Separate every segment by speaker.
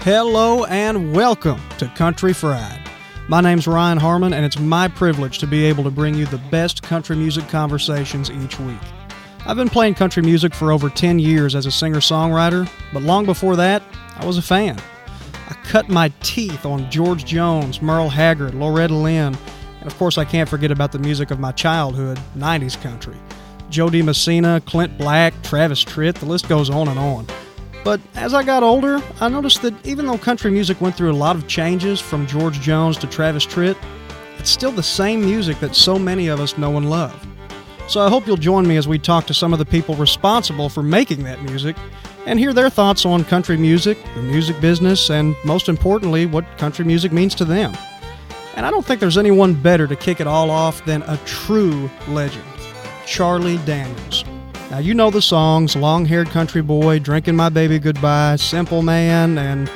Speaker 1: Hello and welcome to Country Fried. My name's Ryan Harmon, and it's my privilege to be able to bring you the best country music conversations each week. I've been playing country music for over 10 years as a singer-songwriter, but long before that, I was a fan. I cut my teeth on George Jones, Merle Haggard, Loretta Lynn, and of course I can't forget about the music of my childhood, 90s country. Joe DiMessina, Clint Black, Travis Tritt, the list goes on and on. But as I got older, I noticed that even though country music went through a lot of changes from George Jones to Travis Tritt, it's still the same music that so many of us know and love. So I hope you'll join me as we talk to some of the people responsible for making that music and hear their thoughts on country music, the music business, and most importantly, what country music means to them. And I don't think there's anyone better to kick it all off than a true legend, Charlie Daniels. Now, you know the songs, Long-Haired Country Boy, Drinkin My Baby Goodbye, Simple Man, and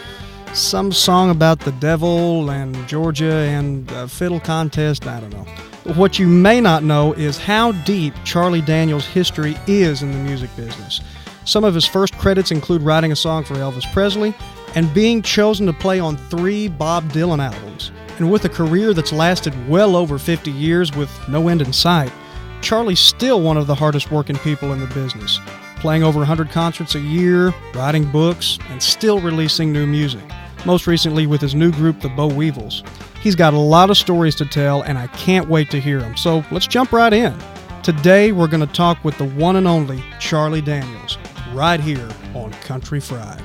Speaker 1: some song about the devil and Georgia and a fiddle contest, I don't know. But what you may not know is how deep Charlie Daniels' history is in the music business. Some of his first credits include writing a song for Elvis Presley and being chosen to play on 3 Bob Dylan albums. And with a career that's lasted well over 50 years with no end in sight, Charlie's still one of the hardest working people in the business, playing over 100 concerts a year, writing books, and still releasing new music, most recently with his new group, the Boll Weevils. He's got a lot of stories to tell, and I can't wait to hear them, so let's jump right in. Today, we're going to talk with the one and only Charlie Daniels, right here on Country Fried.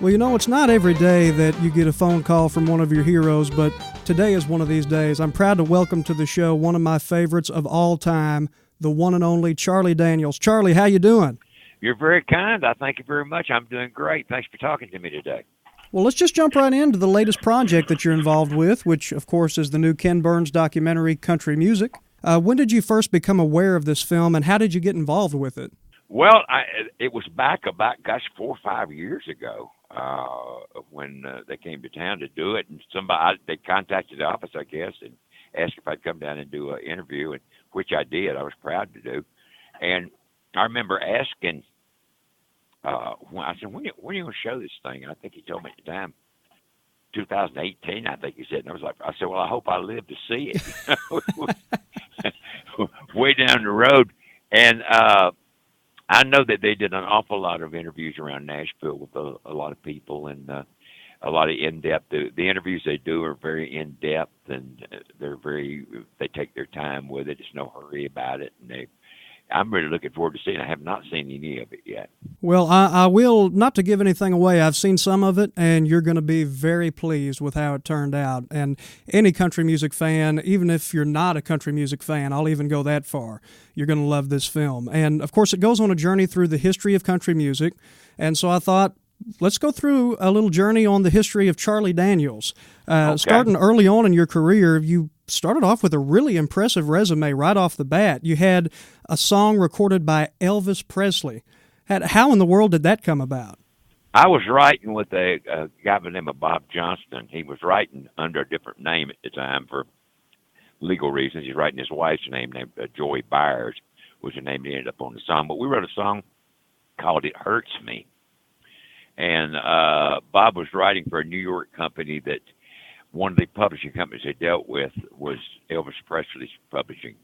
Speaker 1: Well, you know, it's not every day that you get a phone call from one of your heroes, but today is one of these days. I'm proud to welcome to the show one of my favorites of all time, the one and only Charlie Daniels. Charlie, how you doing?
Speaker 2: You're very kind. I thank you very much. I'm doing great. Thanks for talking to me today.
Speaker 1: Well, let's just jump right into the latest project that you're involved with, which, of course, is the new Ken Burns documentary, Country Music. When did you first become aware of this film, and how did you get involved with it?
Speaker 2: Well, it was back about, 4 or 5 years ago when they came to town to do it, and they contacted the office, I guess, and asked if I'd come down and do an interview, and which I did. I was proud to do. And I remember asking, I said, when are you going to show this thing? And I think he told me at the time, 2018, I think he said. And I said, well, I hope I live to see it. Way down the road. And I know that they did an awful lot of interviews around Nashville with a lot of people and a lot of in-depth. The interviews they do are very in-depth, and they take their time with it. There's no hurry about it. And I'm really looking forward to seeing it. I have not seen any of it yet.
Speaker 1: Well, I will, not to give anything away, I've seen some of it, and you're going to be very pleased with how it turned out. And any country music fan, even if you're not a country music fan, I'll even go that far, you're going to love this film. And, of course, it goes on a journey through the history of country music. And so I thought, let's go through a little journey on the history of Charlie Daniels. Okay. Starting early on in your career, you started off with a really impressive resume right off the bat. You had a song recorded by Elvis Presley. How in the world did that come about?
Speaker 2: I was writing with a guy by the name of Bob Johnston. He was writing under a different name at the time for legal reasons. He's writing his wife's name, named Joy Byers, was the name that ended up on the song. But we wrote a song called It Hurts Me. And Bob was writing for a New York company that one of the publishing companies they dealt with was Elvis Presley's publishing,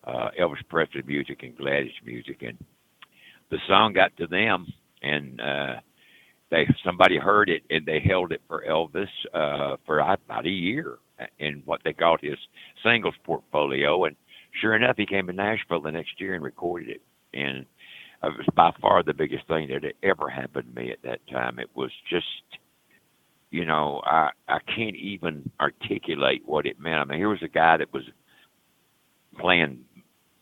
Speaker 2: Elvis Presley Music and Gladys Music. And the song got to them, and somebody heard it, and they held it for Elvis for about a year in what they called his singles portfolio. And sure enough, he came to Nashville the next year and recorded it. And it was by far the biggest thing that had ever happened to me at that time. It was just, I can't even articulate what it meant. I mean, here was a guy that was playing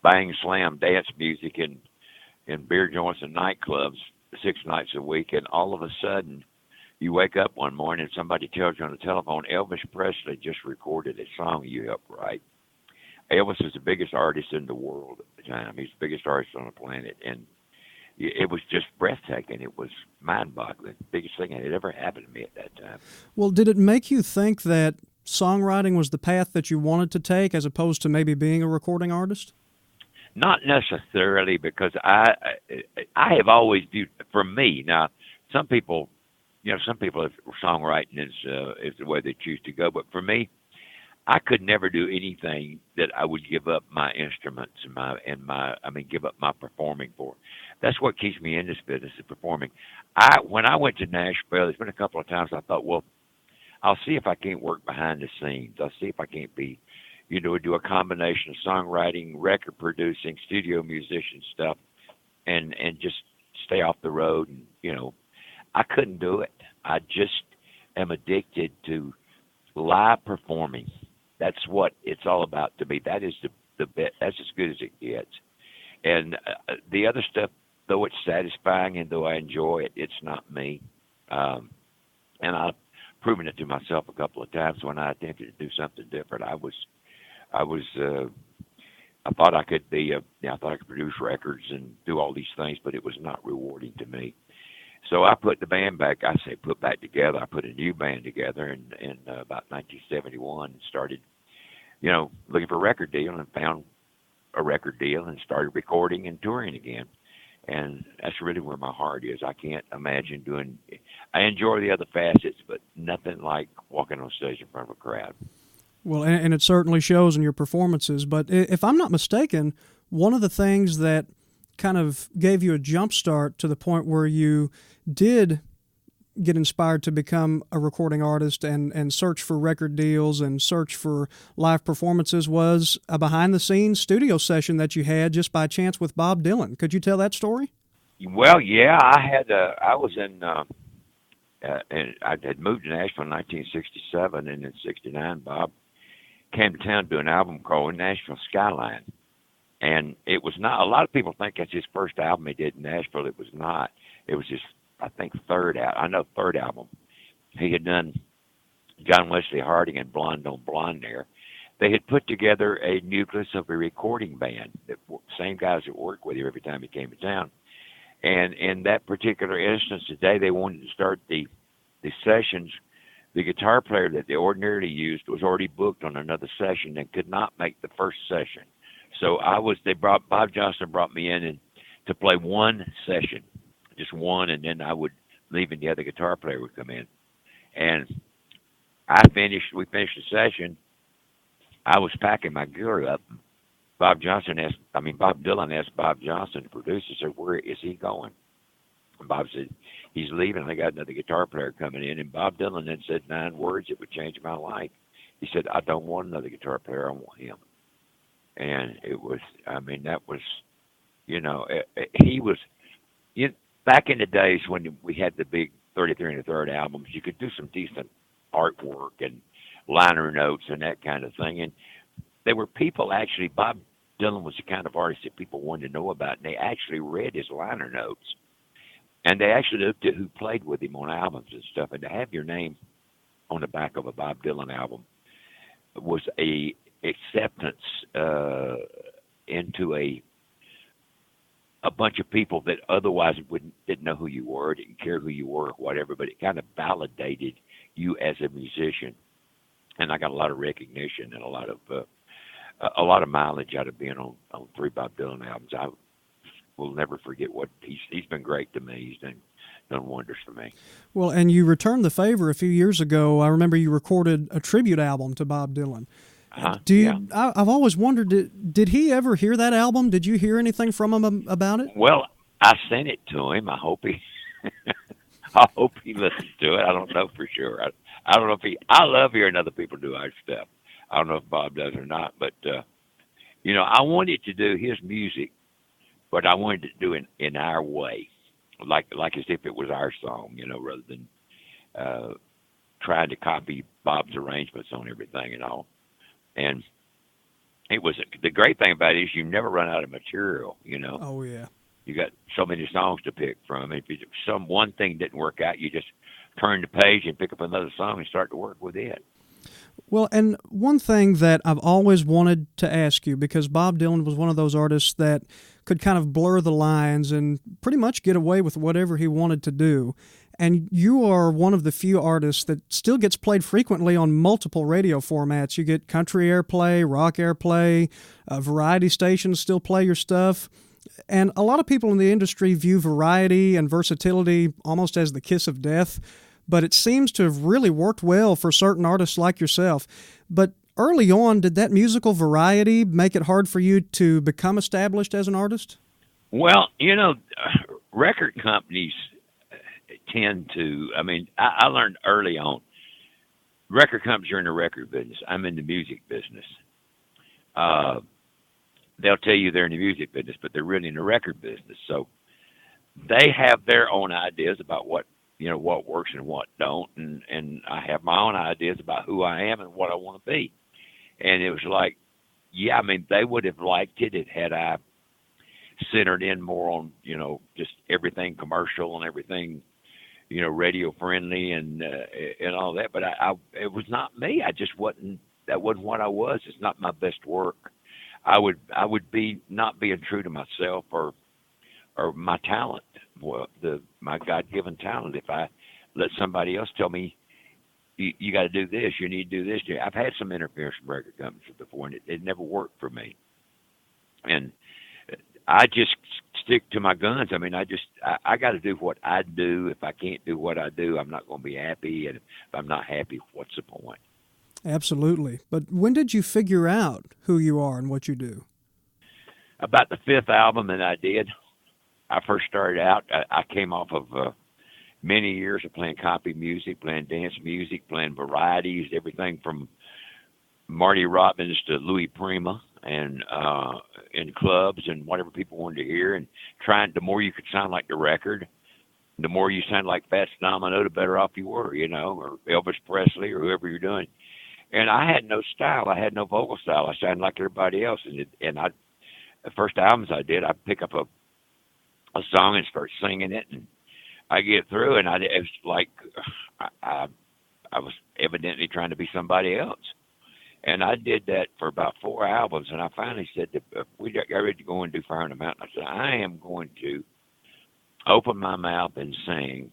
Speaker 2: bang slam dance music in beer joints and nightclubs 6 nights a week, and all of a sudden you wake up one morning and somebody tells you on the telephone, Elvis Presley just recorded a song you helped write. Elvis is the biggest artist in the world at the time. He's the biggest artist on the planet, and it was just breathtaking. It was mind-boggling. The biggest thing that had ever happened to me at that time.
Speaker 1: Well, did it make you think that songwriting was the path that you wanted to take as opposed to maybe being a recording artist?
Speaker 2: Not necessarily, because I have always viewed, for me, now, some people, some people, songwriting is the way they choose to go. But for me, I could never do anything that I would give up my instruments give up my performing for. That's what keeps me in this business, is performing. When I went to Nashville, there's been a couple of times I thought, well, I'll see if I can't work behind the scenes. I'll see if I can't be, do a combination of songwriting, record producing, studio musician stuff, and just stay off the road. And I couldn't do it. I just am addicted to live performing. That's what it's all about to me. That is the best. That's as good as it gets. And the other stuff, though it's satisfying and though I enjoy it, it's not me. And I've proven it to myself a couple of times when I attempted to do something different. I thought I could I thought I could produce records and do all these things, but it was not rewarding to me. So I put the band back. I say put back together. I put a new band together in about 1971 and started, looking for a record deal, and found a record deal and started recording and touring again. And that's really where my heart is. I can't imagine I enjoy the other facets, but nothing like walking on stage in front of a crowd.
Speaker 1: Well, and it certainly shows in your performances. But if I'm not mistaken, one of the things that kind of gave you a jump start to the point where you did get inspired to become a recording artist and search for record deals and search for live performances was a behind-the-scenes studio session that you had just by chance with Bob Dylan. Could you tell that story?
Speaker 2: Well, yeah, I was in, and I had moved to Nashville in 1967, and in '69, Bob came to town to do an album called Nashville Skyline. And it was not, a lot of people think that's his first album he did in Nashville. It was not. It was his, I think, third album. He had done John Wesley Harding and Blonde on Blonde there. They had put together a nucleus of a recording band, same guys that worked with him every time he came to town. And in that particular instance today, they wanted to start the sessions. The guitar player that they ordinarily used was already booked on another session and could not make the first session. So Bob Johnston brought me in to play one session, just one, and then I would leave and the other guitar player would come in. And we finished the session. I was packing my gear up. Bob Dylan asked Bob Johnston, the producer, said, where is he going? And Bob said, he's leaving. I got another guitar player coming in. And Bob Dylan then said 9 words that would change my life. He said, I don't want another guitar player. I want him. And it was, that was, he was, back in the days when we had the big 33 and a third albums, you could do some decent artwork and liner notes and that kind of thing. And there were people actually, Bob Dylan was the kind of artist that people wanted to know about, and they actually read his liner notes. And they actually looked at who played with him on albums and stuff. And to have your name on the back of a Bob Dylan album was a acceptance into a bunch of people that otherwise didn't know who you were, didn't care who you were, or whatever, but it kind of validated you as a musician. And I got a lot of recognition and a lot of mileage out of being on 3 Bob Dylan albums. I will never forget what he's been great to me. He's done wonders for me.
Speaker 1: Well, and you returned the favor a few years ago. I remember you recorded a tribute album to Bob Dylan. I've always wondered, did he ever hear that album? Did you hear anything from him about it?
Speaker 2: Well, I sent it to him. I hope he listens to it. I don't know for sure. I don't know if I love hearing other people do our stuff. I don't know if Bob does or not, but I wanted to do his music, but I wanted to do it in our way, like as if it was our song, rather than trying to copy Bob's arrangements on everything and all. And it was the great thing about it is you never run out of material,
Speaker 1: Oh, yeah.
Speaker 2: You got so many songs to pick from. If one thing didn't work out, you just turn the page and pick up another song and start to work with it.
Speaker 1: Well, and one thing that I've always wanted to ask you, because Bob Dylan was one of those artists that could kind of blur the lines and pretty much get away with whatever he wanted to do. And you are one of the few artists that still gets played frequently on multiple radio formats. You get country airplay, rock airplay, variety stations still play your stuff. And a lot of people in the industry view variety and versatility almost as the kiss of death. but it seems to have really worked well for certain artists like yourself. But early on, did that musical variety make it hard for you to become established as an artist?
Speaker 2: Well, record companies tend to, I learned early on, record companies are in the record business. I'm in the music business. They'll tell you they're in the music business, but they're really in the record business. So they have their own ideas about what works and what don't, and I have my own ideas about who I am and what I want to be. And it was like, yeah, they would have liked it had I centered in more on just everything commercial and everything radio friendly and all that. But it was not me. I just wasn't. That wasn't what I was. It's not my best work. I would be not being true to myself or my talent, my God-given talent. If I let somebody else tell me, you got to do this, you need to do this. I've had some interference from record companies before, and it never worked for me. And I just stick to my guns. I got to do what I do. If I can't do what I do, I'm not going to be happy. And if I'm not happy, what's the point?
Speaker 1: Absolutely. But when did you figure out who you are and what you do?
Speaker 2: About the fifth album that I did. I first started out, I came off of many years of playing copy music, playing dance music, playing varieties, everything from Marty Robbins to Louis Prima, and in clubs and whatever people wanted to hear, and the more you could sound like the record, the more you sound like Fats Domino, the better off you were, or Elvis Presley or whoever you're doing. And I had no style. I had no vocal style. I sounded like everybody else. The first albums I did, I'd pick up a song and start singing it, and I get through, and it was like I was evidently trying to be somebody else. And I did that for about 4 albums, and I finally said, if we got ready to go and do Fire on the Mountain, I said, I am going to open my mouth and sing.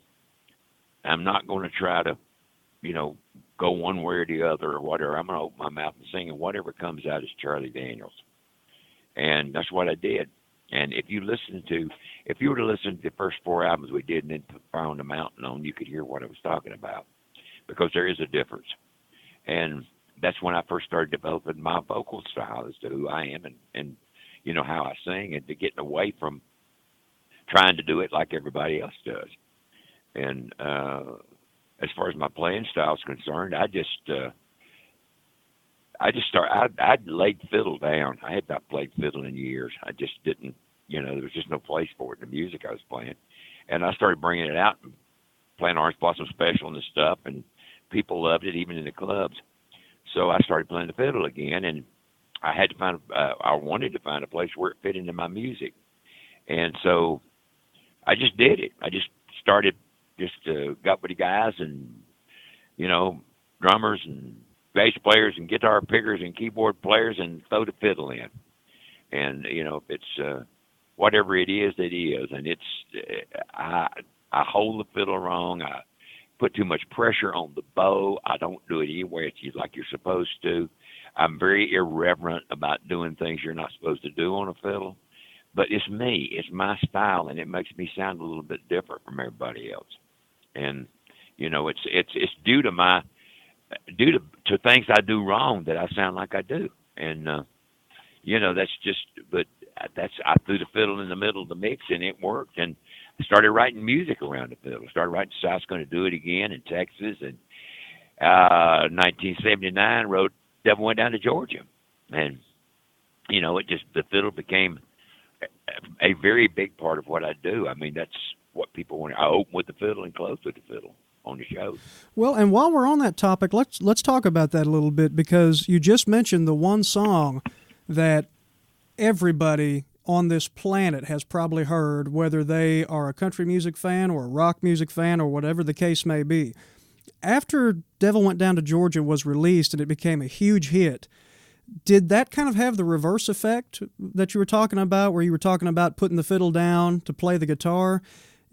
Speaker 2: I'm not going to try to, go one way or the other or whatever. I'm going to open my mouth and sing, and whatever comes out is Charlie Daniels. And that's what I did. And if you were to listen to the first 4 albums we did and then put Fire on the Mountain on, you could hear what I was talking about, because there is a difference. And that's when I first started developing my vocal style as to who I am and how I sing, and to getting away from trying to do it like everybody else does. And as far as my playing style is concerned, I laid fiddle down. I had not played fiddle in years. I just didn't, there was just no place for it in the music I was playing. And I started bringing it out and playing Orange Blossom Special and stuff, and people loved it, even in the clubs. So I started playing the fiddle again, and I wanted to find a place where it fit into my music. And so I just did it. I just started, got with the guys and, drummers and bass players and guitar pickers and keyboard players, and throw the fiddle in. And, if it's whatever it is, it is. And I hold the fiddle wrong. I put too much pressure on the bow. I don't do it anywhere like you're supposed to. I'm very irreverent about doing things you're not supposed to do on a fiddle. But it's me. It's my style, and it makes me sound a little bit different from everybody else. And, it's due to things I do wrong that I sound like I do. And, I threw the fiddle in the middle of the mix, and it worked. And I started writing music around the fiddle. Started writing South's Gonna Do It Again in Texas. And 1979, wrote Devil Went Down to Georgia. And, the fiddle became a very big part of what I do. That's what people want. I open with the fiddle and close with the fiddle on the show.
Speaker 1: Well, and while we're on that topic, let's talk about that a little bit, because you just mentioned the one song that everybody on this planet has probably heard, whether they are a country music fan or a rock music fan or whatever the case may be. After Devil Went Down to Georgia was released and it became a huge hit, did that kind of have the reverse effect that you were talking about, where you were talking about putting the fiddle down to play the guitar?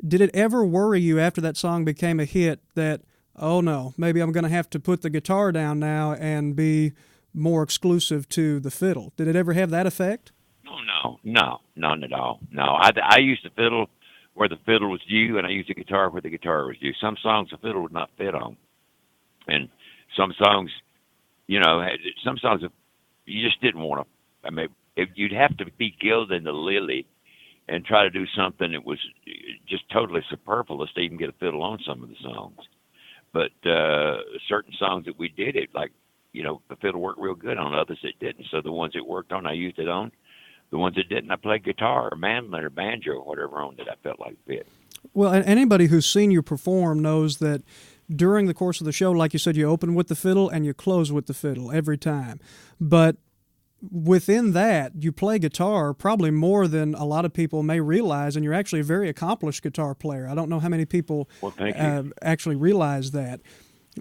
Speaker 1: Did it ever worry you after that song became a hit that, oh no, maybe I'm going to have to put the guitar down now and be more exclusive to the fiddle? Did it ever have that effect?
Speaker 2: No, none at all. No, I used the fiddle where the fiddle was due, and I used the guitar where the guitar was due. Some songs the fiddle would not fit on, and some songs, some songs you just didn't want to. I mean, you'd have to be gilding the lily and try to do something that was just totally superfluous to even get a fiddle on some of the songs. But certain songs that we did it, like, the fiddle worked real good on, others it didn't. So the ones it worked on, I used it on. The ones that didn't, I played guitar or mandolin or banjo or whatever on that I felt like fit.
Speaker 1: Well, and anybody who's seen you perform knows that during the course of the show, like you said, you open with the fiddle and you close with the fiddle every time. But within that, you play guitar probably more than a lot of people may realize, and you're actually a very accomplished guitar player. I don't know how many people actually realize that.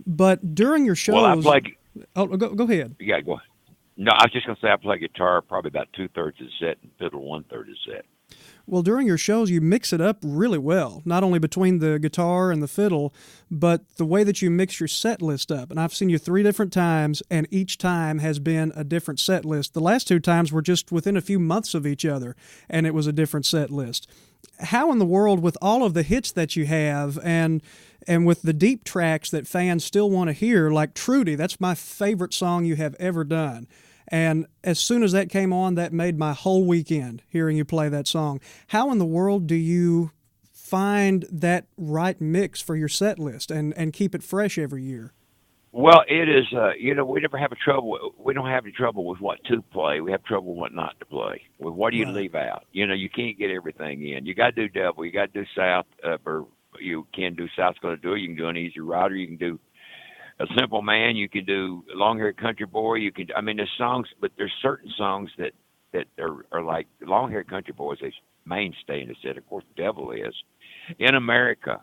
Speaker 1: But during your shows...
Speaker 2: Well, I play...
Speaker 1: Oh, go ahead.
Speaker 2: Yeah, go ahead. No, I was just going to say I play guitar probably about 2/3 of the set and fiddle 1/3 of the set.
Speaker 1: Well, during your shows, you mix it up really well, not only between the guitar and the fiddle, but the way that you mix your set list up. And I've seen you 3 different times, and each time has been a different set list. The last 2 times were just within a few months of each other, and it was a different set list. How in the world, with all of the hits that you have and with the deep tracks that fans still want to hear, like Trudy, that's my favorite song you have ever done. And as soon as that came on, that made my whole weekend, hearing you play that song. How in the world do you find that right mix for your set list and keep it fresh every year?
Speaker 2: Well, it is, we never have we don't have any trouble with what to play. We have trouble with what not to play. With what do you leave out? You can't get everything in. You got to do Devil. You got to do South, or you can do South's Gonna Do It. You can do An Easy Rider. You can do A Simple Man. You can do Long Haired Country Boy. There's songs, but there's certain songs that are like Long Haired Country Boy is a mainstay in the set. Of course, Devil is. In America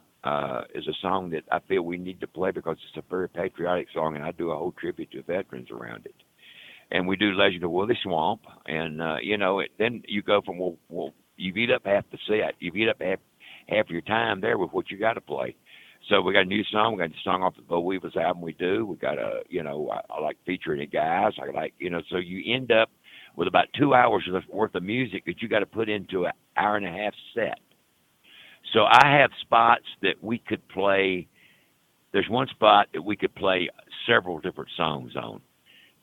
Speaker 2: is a song that I feel we need to play because it's a very patriotic song, and I do a whole tribute to veterans around it. And we do Legend of Willie Swamp, and then you go from well, you've eat up half the set, you've eat up half your time there with what you got to play. So we got a new song. We got the song off the Bo Weaver's album. We got I like featuring the guys. I like so you end up with about 2 hours worth of music that you got to put into an hour and a half set. So I have spots that we could play. There's one spot that we could play several different songs on.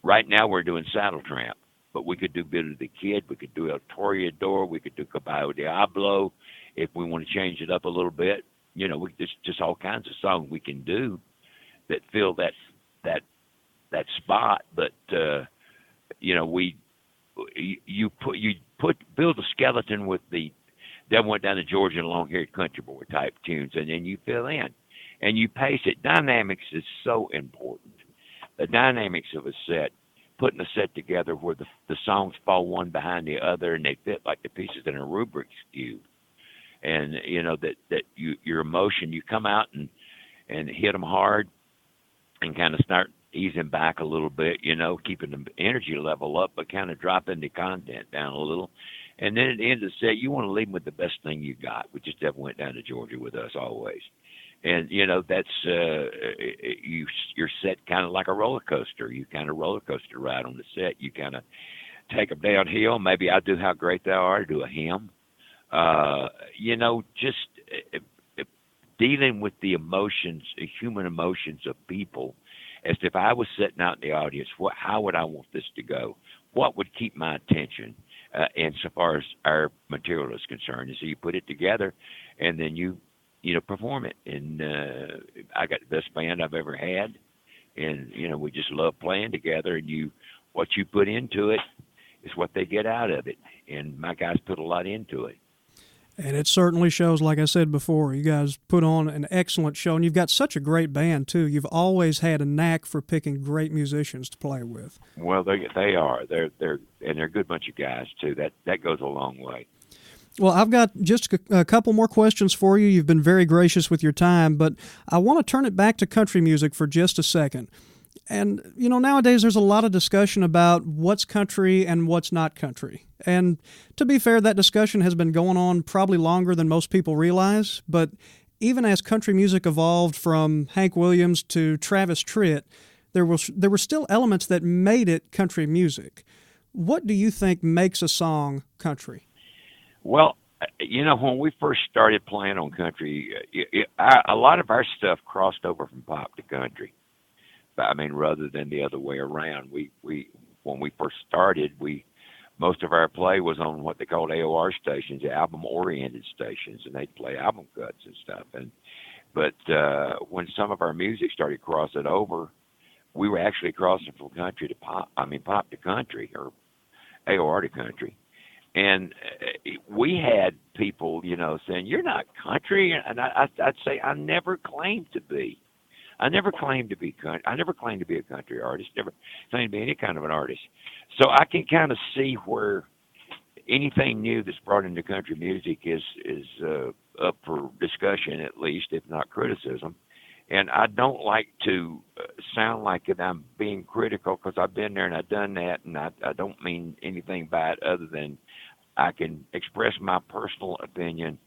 Speaker 2: Right now we're doing Saddle Tramp, but we could do Billy the Kid. We could do El Toreador. We could do Caballo Diablo if we want to change it up a little bit. Just all kinds of songs we can do that fill that spot. But you build a skeleton with the Devil Went Down to Georgia and Long Haired Country Boy type tunes, and then you fill in and you pace it. Dynamics is so important. The dynamics of a set, putting a set together where the songs fall one behind the other and they fit like the pieces in a Rubik's Cube. And that your emotion, you come out and hit them hard and kind of start easing back a little bit, keeping the energy level up, but kind of dropping the content down a little. And then at the end of the set, you want to leave them with the best thing you got, which is Devil Went Down to Georgia with us always. And, that's you're set kind of like a roller coaster. You kind of roller coaster ride on the set. You kind of take them downhill. Maybe I do How Great Thou Art, do a hymn. Just dealing with the emotions, the human emotions of people, as if I was sitting out in the audience, how would I want this to go? What would keep my attention, insofar as our material is concerned? And so you put it together, and then you perform it. And I got the best band I've ever had, and we just love playing together. And what you put into it is what they get out of it. And my guys put a lot into it.
Speaker 1: And it certainly shows, like I said before. You guys put on an excellent show, and you've got such a great band, too. You've always had a knack for picking great musicians to play with.
Speaker 2: Well, they are. They're a good bunch of guys, too. That goes a long way.
Speaker 1: Well, I've got just a couple more questions for you. You've been very gracious with your time, but I want to turn it back to country music for just a second. And, nowadays there's a lot of discussion about what's country and what's not country. And to be fair, that discussion has been going on probably longer than most people realize. But even as country music evolved from Hank Williams to Travis Tritt, there were still elements that made it country music. What do you think makes a song country?
Speaker 2: Well, When we first started playing on country, a lot of our stuff crossed over from pop to country. But, I mean, rather than the other way around, we when we first started, we most of our play was on what they called AOR stations, album-oriented stations, and they'd play album cuts and stuff. But when some of our music started crossing over, we were actually crossing from country to pop. I mean, pop to country or AOR to country. And we had people, saying, "You're not country," and I'd say, "I never claimed to be. I never claimed to be country. I never claimed to be a country artist. Never claimed to be any kind of an artist." So I can kind of see where anything new that's brought into country music is up for discussion, at least, if not criticism. And I don't like to sound like that I'm being critical, because I've been there and I've done that, and I don't mean anything by it other than I can express my personal opinion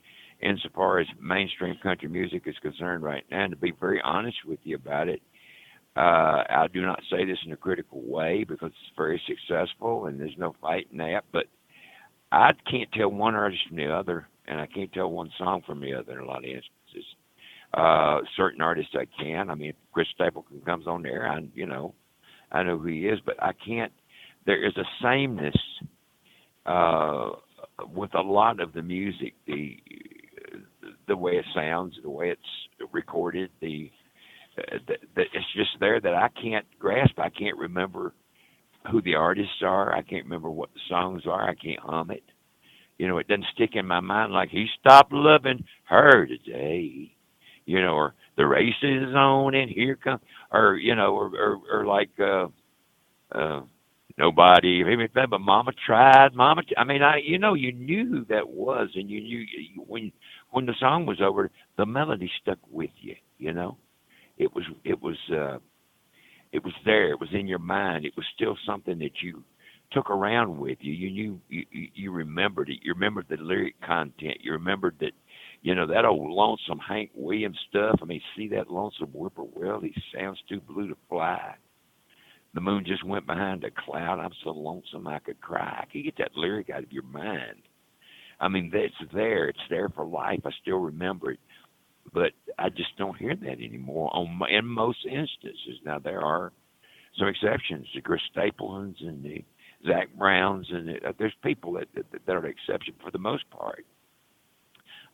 Speaker 2: insofar as mainstream country music is concerned right now. And to be very honest with you about it, I do not say this in a critical way, because it's very successful and there's no fighting that. But I can't tell one artist from the other, and I can't tell one song from the other in a lot of instances. Certain artists I can. I mean, if Chris Stapleton comes on there, I know who he is, but I can't. There is a sameness with a lot of the music, the way it sounds, the way it's recorded, it's just there that I can't grasp. I can't remember who the artists are. I can't remember what the songs are. I can't hum it. It doesn't stick in my mind like "He stopped loving her today," or "The race is on and here comes," or or like "Nobody, but Mama tried, Mama." I mean, you knew who that was, and you knew when the song was over, the melody stuck with you. It was there. It was in your mind. It was still something that you took around with you. You knew, you remembered it. You remembered the lyric content. You remembered that, that old lonesome Hank Williams stuff. I mean, see that lonesome whippoorwill? He sounds too blue to fly. The moon just went behind a cloud. I'm so lonesome I could cry. I can get that lyric out of your mind. I mean, it's there. It's there for life. I still remember it. But I just don't hear that anymore in most instances. Now, there are some exceptions, the Chris Stapletons and the Zach Browns, and there's people that are an exception. For the most part,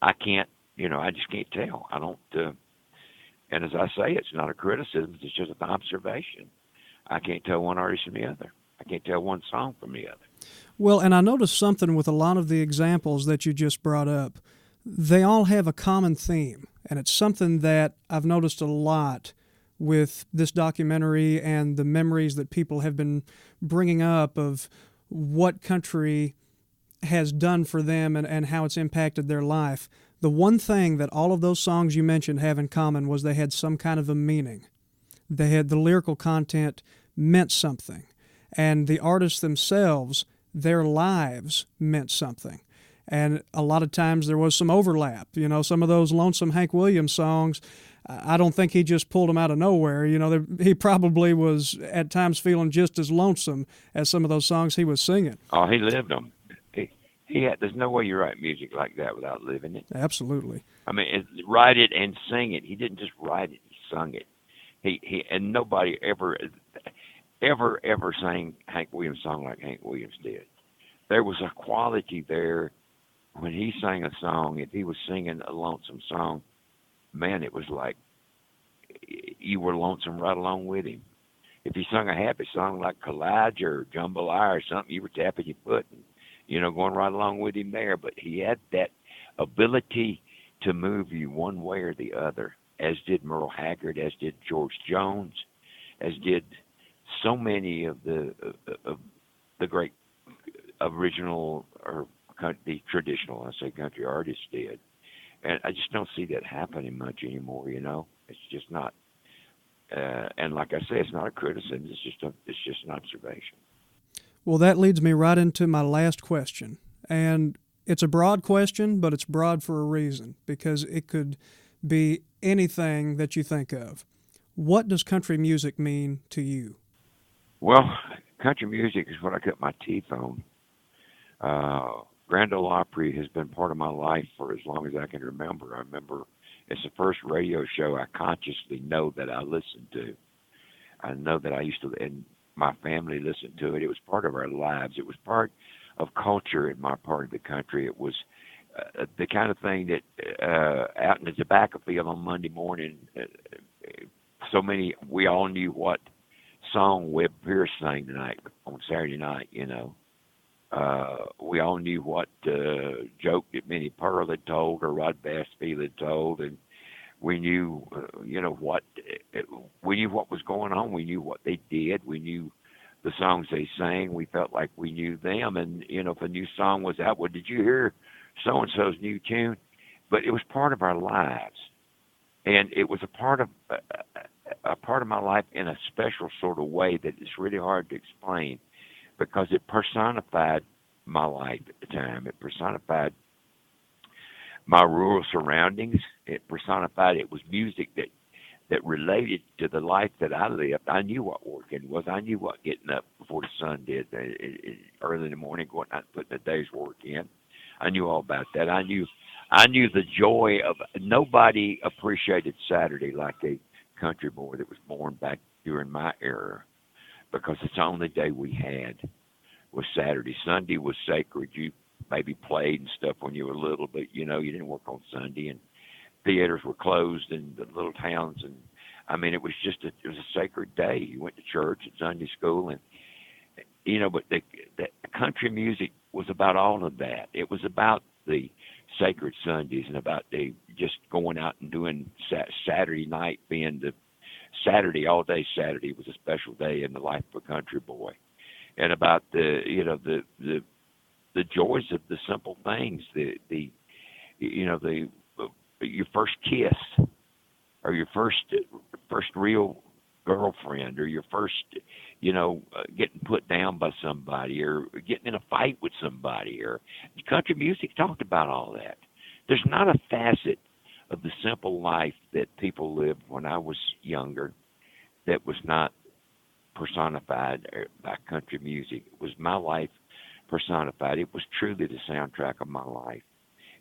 Speaker 2: I can't, I just can't tell. I don't, and as I say, it's not a criticism, it's just an observation. I can't tell one artist from the other. I can't tell one song from the other.
Speaker 1: Well, and I noticed something with a lot of the examples that you just brought up. They all have a common theme, and it's something that I've noticed a lot with this documentary and the memories that people have been bringing up of what country has done for them and how it's impacted their life. The one thing that all of those songs you mentioned have in common was they had some kind of a meaning. They had the lyrical content meant something, and the artists themselves, their lives meant something. And a lot of times there was some overlap. Some of those Lonesome Hank Williams songs, I don't think he just pulled them out of nowhere. He probably was at times feeling just as lonesome as some of those songs he was singing.
Speaker 2: Oh, he lived them. There's no way you write music like that without living it.
Speaker 1: Absolutely.
Speaker 2: I mean, write it and sing it. He didn't just write it; he sung it. And nobody ever sang Hank Williams' song like Hank Williams did. There was a quality there when he sang a song. If he was singing a lonesome song, man, it was like you were lonesome right along with him. If he sung a happy song like Kalijah or Jambalaya or something, you were tapping your foot and, going right along with him there. But he had that ability to move you one way or the other, as did Merle Haggard, as did George Jones, as did so many of the great original or the traditional, I say, country artists did. And I just don't see that happening much anymore. It's just not. And like I say, it's not a criticism. It's just an observation.
Speaker 1: Well, that leads me right into my last question, and it's a broad question, but it's broad for a reason, because it could be anything that you think of. What does country music mean to you?
Speaker 2: Well, country music is what I cut my teeth on. Grand Ole Opry has been part of my life for as long as I can remember. I remember it's the first radio show I consciously know that I listened to. I know that I used to, and my family listened to it. It was part of our lives. It was part of culture in my part of the country. It was the kind of thing that out in the tobacco field on Monday morning, we all knew what song Webb Pierce sang tonight on Saturday night, you know. We all knew what joke that Minnie Pearl had told or Rod Bassfield had told, and we knew, we knew what was going on. We knew what they did. We knew the songs they sang. We felt like we knew them, and if a new song was out, well, did you hear so and so's new tune? But it was part of our lives, and it was a part of my life in a special sort of way that it's really hard to explain, because it personified my life at the time. It personified my rural surroundings. It personified, it was music that related to the life that I lived. I knew what working was. I knew what getting up before the sun did early in the morning, going out and putting a day's work in. I knew all about that. I knew the joy of, nobody appreciated Saturday like a country boy that was born back during my era, because it's the only day we had was Saturday. Sunday was sacred. You maybe played and stuff when you were little, but you didn't work on Sunday, and theaters were closed in the little towns, and I mean it was a sacred day. You went to church and Sunday school, and but the country music was about all of that. It was about the sacred Sundays and about the just going out and doing Saturday night being the Saturday, all day Saturday was a special day in the life of a country boy, and about the joys of the simple things, your first kiss, or your first real girlfriend, or your first getting put down by somebody, or getting in a fight with somebody, or country music talked about all that. There's not a facet of the simple life that people lived when I was younger that was not personified by country music. It was my life personified. It was truly the soundtrack of my life.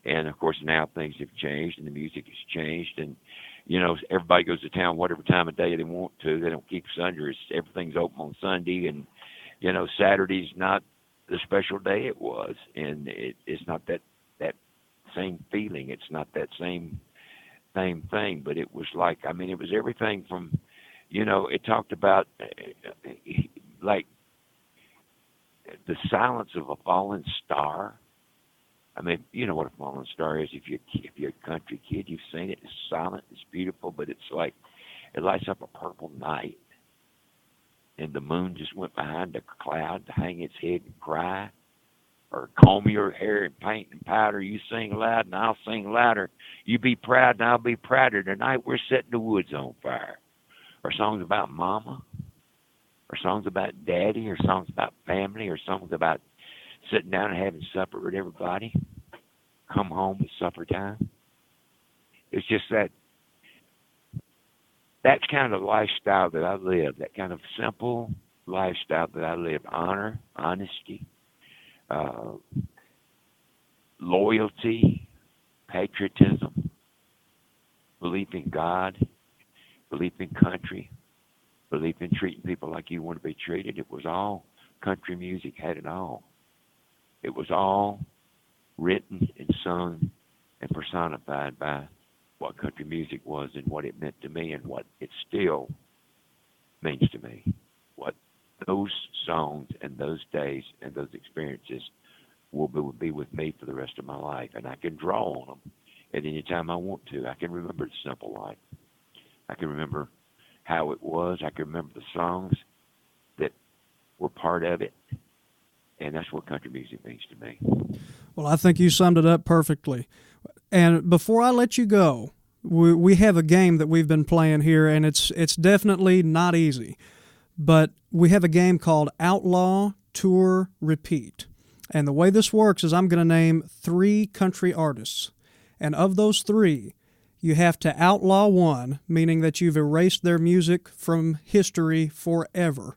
Speaker 2: And of course now things have changed and the music has changed, and everybody goes to town whatever time of day they want to. They don't keep Sundays. Everything's open on Sunday, and Saturday's not the special day it was, and it's not that same feeling. It's not that same thing, but it was like, it was everything from, it talked about like the silence of a fallen star. You know what a fallen star is. If you're a country kid, you've seen it. It's silent, it's beautiful, but it's like it lights up a purple night, and the moon just went behind a cloud to hang its head and cry. Or comb your hair and paint and powder. You sing loud and I'll sing louder. You be proud and I'll be prouder. Tonight we're setting the woods on fire. Or songs about mama. Or songs about daddy. Or songs about family. Or songs about sitting down and having supper with everybody. Come home at supper time. It's just that kind of lifestyle that I live. That kind of simple lifestyle that I live. Honor, honesty. Loyalty, patriotism, belief in God, belief in country, belief in treating people like you want to be treated. It was all country music, had it all. It was all written and sung and personified by what country music was and what it meant to me and what it still means to me. What those songs and those days and those experiences will be with me for the rest of my life. And I can draw on them at any time I want to. I can remember the simple life. I can remember how it was. I can remember the songs that were part of it. And that's what country music means to me.
Speaker 1: Well, I think you summed it up perfectly. And before I let you go, we have a game that we've been playing here, and it's definitely not easy. But we have a game called Outlaw, Tour, Repeat. And the way this works is I'm going to name 3 country artists. And of those 3, you have to outlaw one, meaning that you've erased their music from history forever.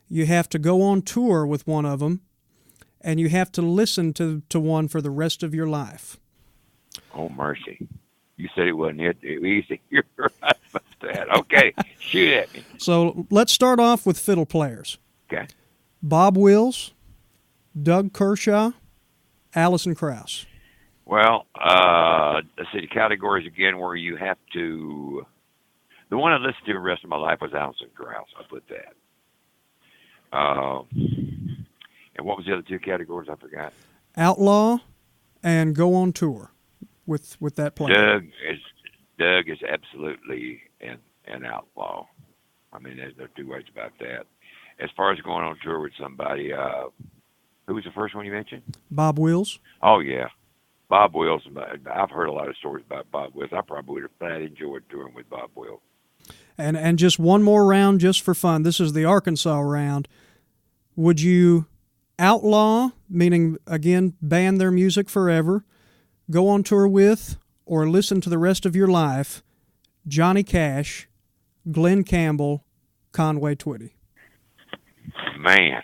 Speaker 1: You have to go on tour with one of them. and you have to listen to one for the rest of your life.
Speaker 2: Oh, mercy. You said it wasn't easy. You're right about that. Okay, shoot at me.
Speaker 1: So let's start off with Fiddle Players.
Speaker 2: Okay.
Speaker 1: Bob Wills, Doug Kershaw, Alison Krauss.
Speaker 2: Well, let's see the categories again where you have to... The one I listened to the rest of my life was Alison Krauss. I'll put that. And what was the other two categories? I forgot.
Speaker 1: Outlaw and Go on Tour with that player.
Speaker 2: Doug is absolutely an outlaw. I mean, there's no two ways about that. As far as going on tour with somebody, who was the first one you mentioned?
Speaker 1: Bob Wills.
Speaker 2: Oh, yeah. Bob Wills. I've heard a lot of stories about Bob Wills. I probably would have enjoyed touring with Bob Wills.
Speaker 1: And just one more round just for fun. This is the Arkansas round. Would you outlaw, meaning, again, ban their music forever, go on tour with, or listen to the rest of your life, Johnny Cash, Glenn Campbell, Conway Twitty?
Speaker 2: Man,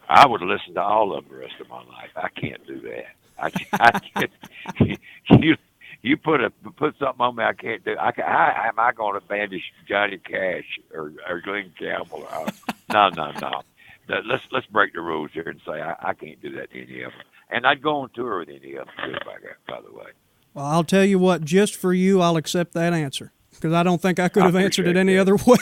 Speaker 2: I would listen to all of them the rest of my life. I can't do that. I can't. You put something on me I can't do. How am I going to banish Johnny Cash or Glenn Campbell? No. Let's break the rules here and say I can't do that to any of them. And I'd go on tour with any of them, by the way.
Speaker 1: Well, I'll tell you what, just for you, I'll accept that answer, because I don't think I could have answered it any other way.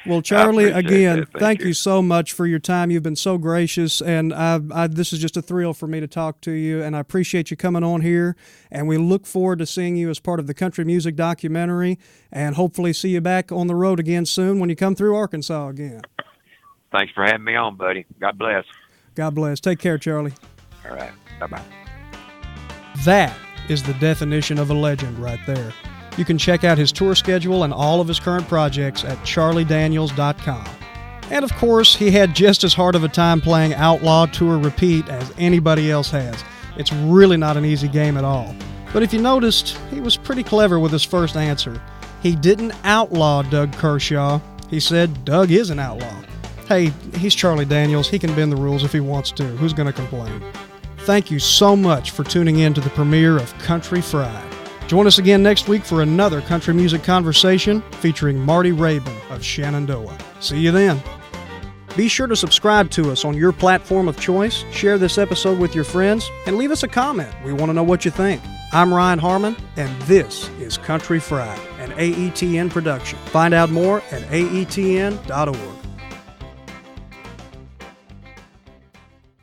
Speaker 1: Well, Charlie, again, thank you so much for your time. You've been so gracious, and this is just a thrill for me to talk to you, and I appreciate you coming on here, and we look forward to seeing you as part of the country music documentary, and hopefully see you back on the road again soon when you come through Arkansas again.
Speaker 2: Thanks for having me on, buddy. God bless.
Speaker 1: God bless. Take care, Charlie.
Speaker 2: All right. Bye-bye.
Speaker 1: That is the definition of a legend right there. You can check out his tour schedule and all of his current projects at charliedaniels.com. And of course, he had just as hard of a time playing Outlaw Tour Repeat as anybody else has. It's really not an easy game at all. But if you noticed, he was pretty clever with his first answer. He didn't outlaw Doug Kershaw. He said Doug is an outlaw. Hey, he's Charlie Daniels. He can bend the rules if he wants to. Who's going to complain? Thank you so much for tuning in to the premiere of Country Fried. Join us again next week for another country music conversation featuring Marty Rabin of Shenandoah. See you then. Be sure to subscribe to us on your platform of choice, share this episode with your friends, and leave us a comment. We want to know what you think. I'm Ryan Harmon, and this is Country Fried, an AETN production. Find out more at aetn.org.